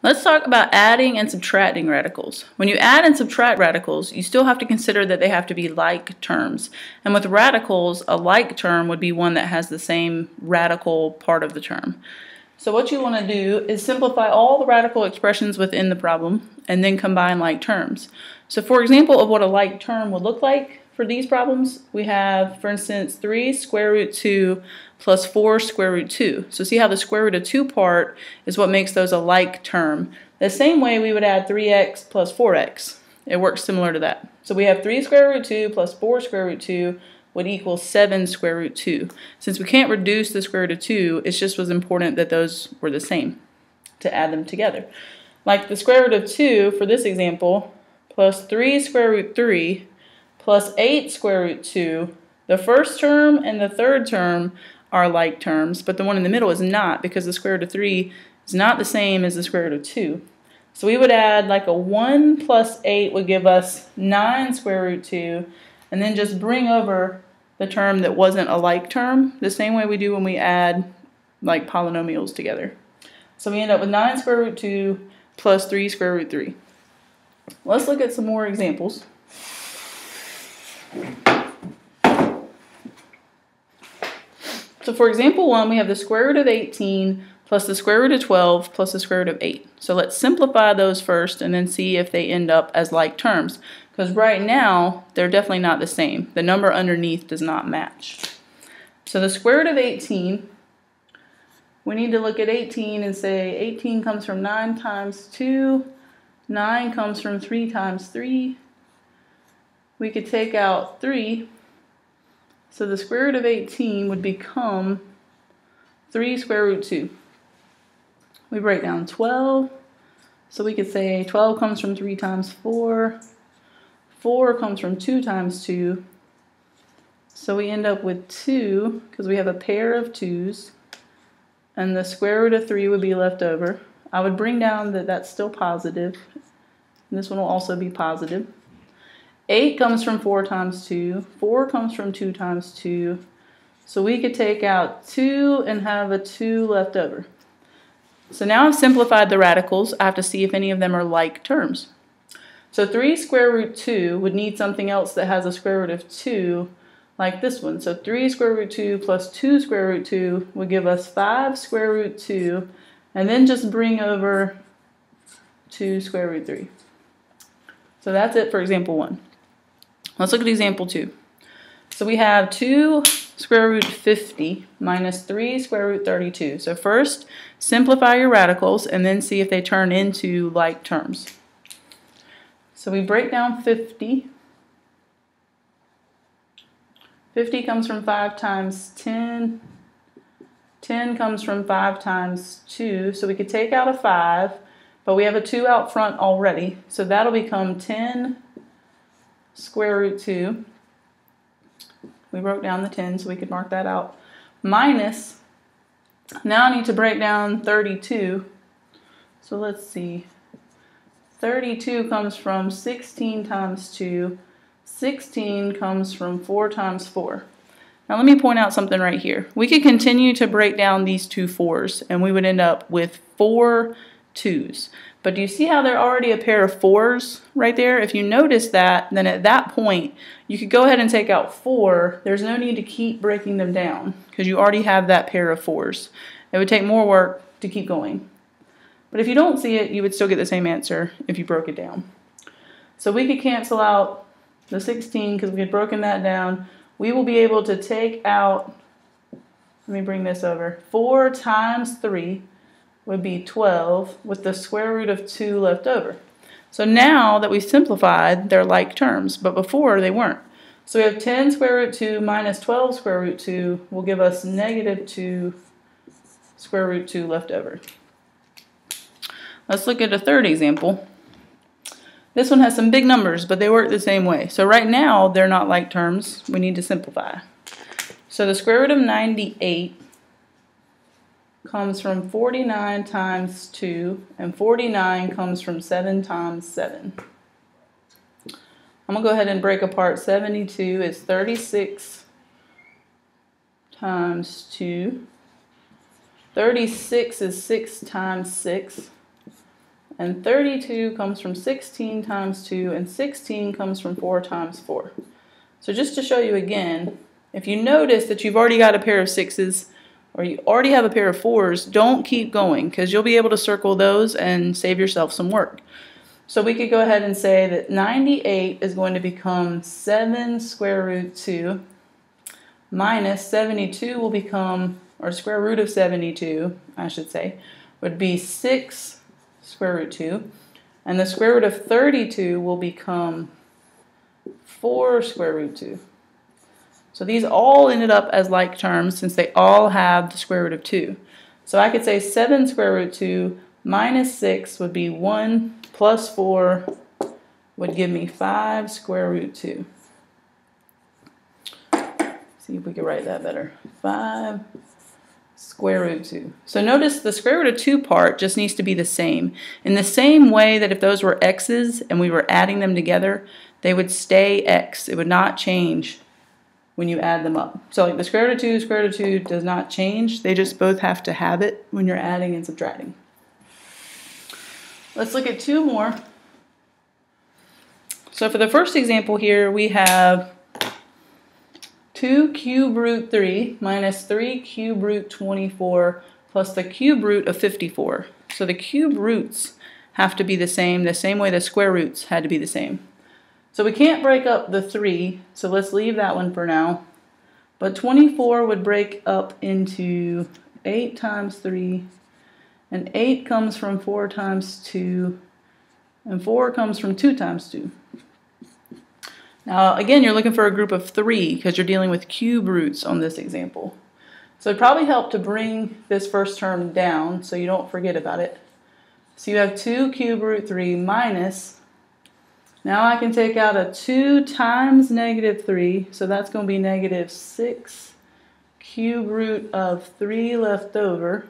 Let's talk about adding and subtracting radicals. When you add and subtract radicals, you still have to consider that they have to be like terms. And with radicals, a like term would be one that has the same radical part of the term. So what you want to do is simplify all the radical expressions within the problem and then combine like terms. So for example of what a like term would look like for these problems, we have, for instance, 3 square root 2 plus 4 square root 2. So see how the square root of 2 part is what makes those a like term. The same way we would add 3x plus 4x. It works similar to that. So we have 3 square root 2 plus 4 square root 2 would equal 7 square root 2. Since we can't reduce the square root of 2, it just was important that those were the same to add them together. Like the square root of 2 for this example, plus 3 square root 3 plus 8 square root 2. The first term and the third term are like terms, but the one in the middle is not, because the square root of 3 is not the same as the square root of 2. So we would add like a 1 plus 8 would give us 9 square root 2, and then just bring over the term that wasn't a like term, the same way we do when we add like polynomials together. So we end up with 9 square root 2 plus 3 square root 3. Let's look at some more examples. So for example 1, we have the square root of 18 plus the square root of 12 plus the square root of 8. So let's simplify those first and then see if they end up as like terms. Because right now, they're definitely not the same. The number underneath does not match. So the square root of 18, we need to look at 18 and say 18 comes from 9 times 2. 9 comes from 3 times 3. We could take out 3. So the square root of 18 would become 3 square root 2. We break down 12. So we could say 12 comes from 3 times 4. 4 comes from 2 times 2. So we end up with 2 because we have a pair of 2's. And the square root of 3 would be left over. I would bring down that that's still positive. And this one will also be positive. 8 comes from 4 times 2. 4 comes from 2 times 2. So we could take out 2 and have a 2 left over. So now I've simplified the radicals. I have to see if any of them are like terms. So 3 square root 2 would need something else that has a square root of 2 like this one. So 3 square root 2 plus 2 square root 2 would give us 5 square root 2, and then just bring over 2 square root 3. So that's it for example 1. Let's look at example 2. So we have 2 square root 50 minus 3 square root 32. So first, simplify your radicals and then see if they turn into like terms. So we break down 50. 50 comes from 5 times 10. 10 comes from 5 times 2. So we could take out a 5, but we have a 2 out front already. So that'll become 10 square root 2. We wrote down the 10, so we could mark that out. Minus, now I need to break down 32. So let's see. 32 comes from 16 times 2. 16 comes from 4 times 4. Now let me point out something right here. We could continue to break down these two 4's, and we would end up with 4 2's. But do you see how they're already a pair of 4's right there? If you notice that, then at that point, you could go ahead and take out 4. There's no need to keep breaking them down because you already have that pair of 4's. It would take more work to keep going. But if you don't see it, you would still get the same answer if you broke it down. So we could cancel out the 16 because we had broken that down. We will be able to take out, let me bring this over, 4 times 3 would be 12 with the square root of 2 left over. So now that we've simplified, they're like terms, but before they weren't. So we have 10 square root 2 minus 12 square root 2 will give us negative 2 square root 2 left over. Let's look at a third example. This one has some big numbers, but they work the same way. So right now, they're not like terms. We need to simplify. So the square root of 98 comes from 49 times 2, and 49 comes from 7 times 7. I'm going to go ahead and break apart 72. It's 36 times 2. 36 is 6 times 6. and 32 comes from 16 times 2, and 16 comes from 4 times 4. So just to show you again, if you notice that you've already got a pair of 6s or you already have a pair of 4s, don't keep going because you'll be able to circle those and save yourself some work. So we could go ahead and say that 98 is going to become 7 square root 2 minus 72 will become, or square root of 72, I should say, would be 6 square root 2. And the square root of 32 will become 4 square root 2. So these all ended up as like terms since they all have the square root of 2. So I could say 7 square root 2 minus 6 would be 1 plus 4 would give me 5 square root 2. See if we can write that better. 5 square root 2. So notice the square root of 2 part just needs to be the same. In the same way that if those were x's and we were adding them together, they would stay x. It would not change when you add them up. So like the square root of 2, square root of 2 does not change. They just both have to have it when you're adding and subtracting. Let's look at 2 more. So for the first example here, we have 2 cube root 3 minus 3 cube root 24 plus the cube root of 54. So the cube roots have to be the same way the square roots had to be the same. So we can't break up the 3, so let's leave that one for now. But 24 would break up into 8 times 3, and 8 comes from 4 times 2, and 4 comes from 2 times 2. Now again, you're looking for a group of 3 because you're dealing with cube roots on this example. So it'd probably help to bring this first term down so you don't forget about it. So you have 2 cube root 3 minus, now I can take out a 2 times negative 3, so that's going to be negative 6 cube root of 3 left over,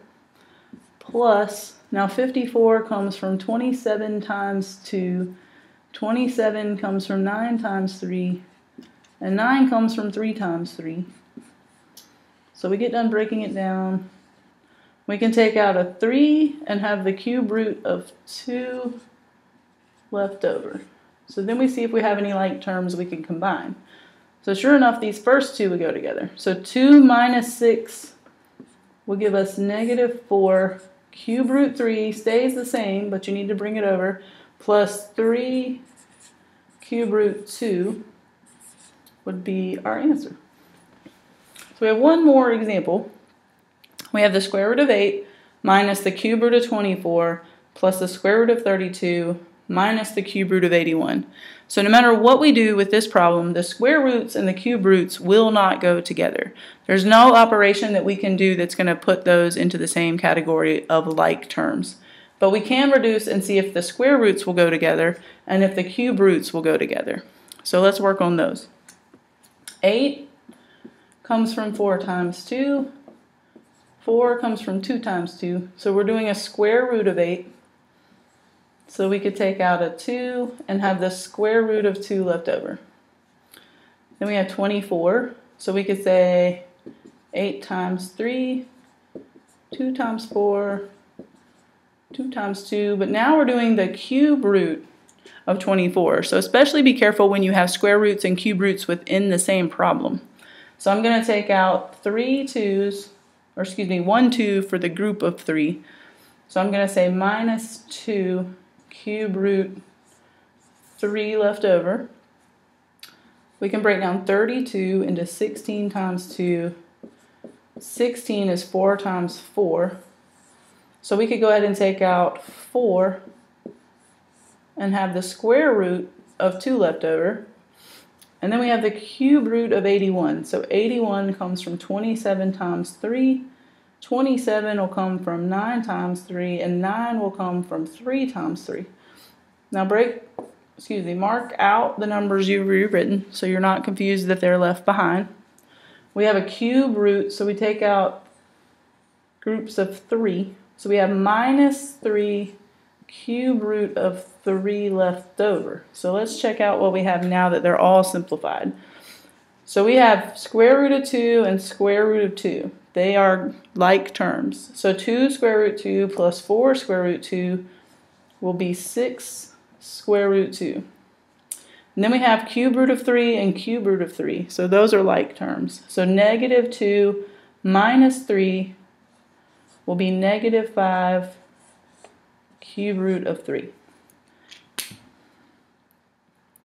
plus, now 54 comes from 27 times 2, 27 comes from 9 times 3, and 9 comes from 3 times 3. So we get done breaking it down. We can take out a 3 and have the cube root of 2 left over. So then we see if we have any like terms we can combine. So sure enough, these first 2 would go together. So 2 minus 6 will give us negative 4. Cube root 3 stays the same, but you need to bring it over, plus 3 cube root 2 would be our answer. So we have one more example. We have the square root of 8 minus the cube root of 24 plus the square root of 32 minus the cube root of 81. So no matter what we do with this problem, the square roots and the cube roots will not go together. There's no operation that we can do that's going to put those into the same category of like terms. But we can reduce and see if the square roots will go together and if the cube roots will go together. So let's work on those. 8 comes from 4 times 2. 4 comes from 2 times 2. So we're doing a square root of 8. So we could take out a 2 and have the square root of 2 left over. Then we have 24. So we could say 8 times 3, 2 times 4, 2 times 2. But now we're doing the cube root of 24. So especially be careful when you have square roots and cube roots within the same problem. So I'm going to take out 1 2 for the group of 3. So I'm going to say minus 2 cube root 3 left over. We can break down 32 into 16 times 2. 16 is 4 times 4. So we could go ahead and take out 4 and have the square root of 2 left over. And then we have the cube root of 81. So 81 comes from 27 times 3. 27 will come from 9 times 3, and 9 will come from 3 times 3. Now mark out the numbers you've rewritten so you're not confused that they're left behind. We have a cube root, so we take out groups of 3. So we have minus 3 cube root of 3 left over. So let's check out what we have now that they're all simplified. So we have square root of 2 and square root of 2. They are like terms. So 2 square root 2 plus 4 square root 2 will be 6 square root 2. And then we have cube root of 3 and cube root of 3. So those are like terms. So negative 2 minus 3 will be negative 5 cube root of 3.